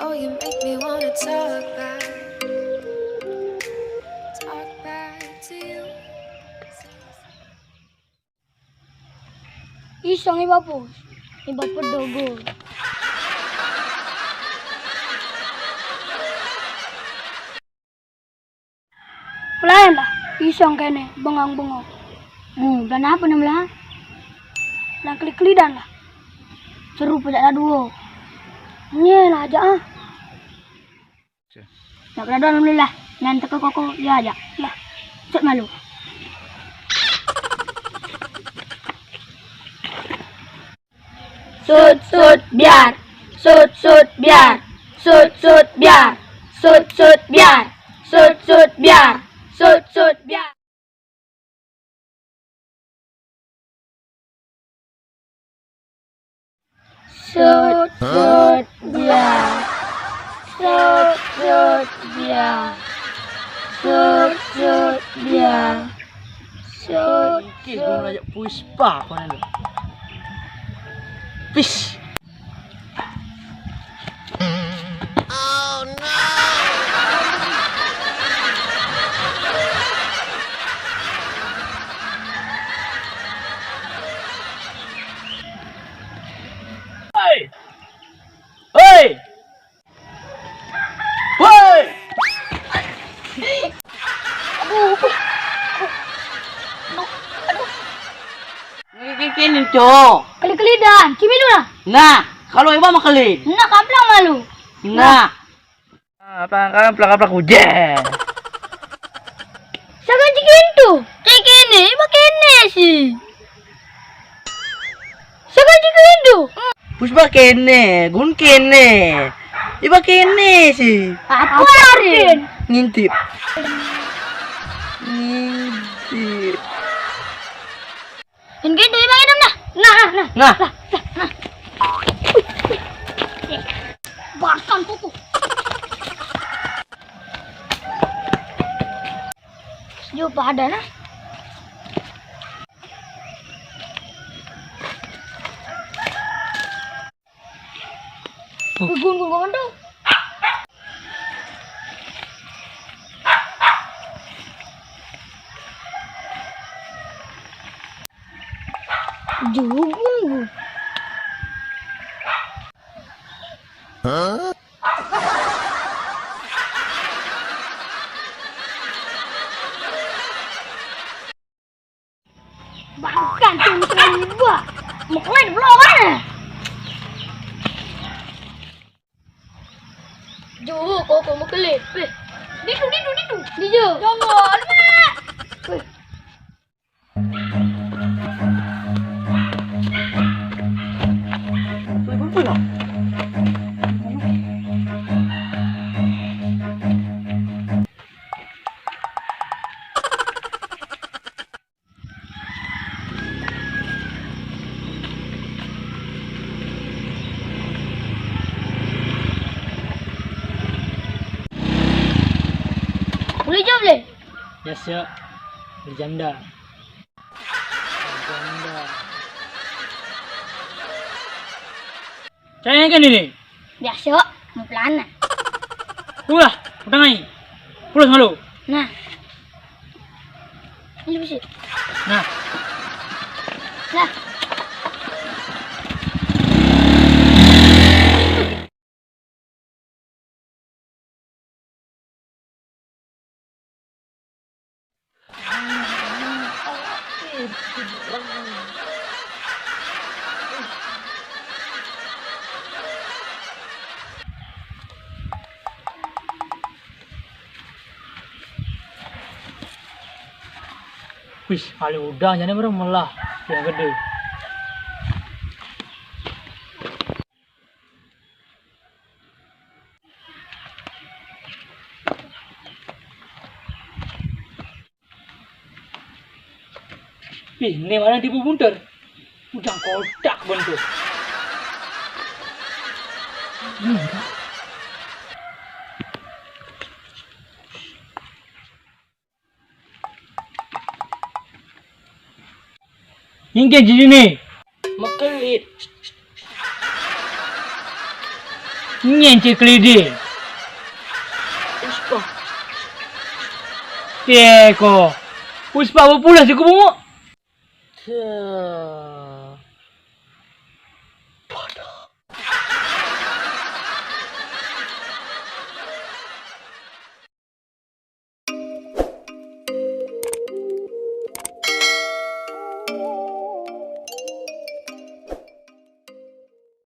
Oh, you make me wanna talk back to you. Isang iba po. Iba po dogo. Pelayan lah. Isang kene. Bengang-bengok. Dan apa namanya? Lang klik-klidan lah. Seru pajak dah dua. Ni lah aja ah. Tak pernah doang alhamdulillah. Nanti ke koko dia aja. Lah. Cek malu. Sut biar. Sut biar. Sut biar. Sut biar. Sut biar. Sut biar. Sut biar. Sut biar. Sut biar. Okey, gua nak ajak Puspa kau nak. Fish. Oh no. Hey. Hey. Hey. Kini cok. Kali-kalidan. Kimi lu lah. Nah, kalau ibu makalin. Nak kaplang malu. Nah. Plak hujan. Sakan cikin tu. Cikini, iba kene sih. Sakan cikin tu. Puspa kene, gun kene. Iba kene sih. Apa Arin? Ngintip. Ngintip. Yang gitu iba idam dah. Nah. Basan kuku. Jumpa ada nah. Gun tu. Jugun. Huh? Bahkan tuh gua mau kalian belum mana? Jo, kok mau kalian? Didu. Dijo. Jangan, Mak. Boleh jawab boleh? Yes ya. Berjanda. Caya kan ini? Biasa, mau pelana. Ulah, utangai. Pulas malu. Nah. Ini bisa. Nah. Nah. Wih, kali udah jadi melah yang gede. Ini mana tipu bunter? Udah kotak bentuk. Hingga jadi nih. Makelit. Nyen cik kelidi. Puspa. Teko. Puspa apa pula si kubungok? Tuh.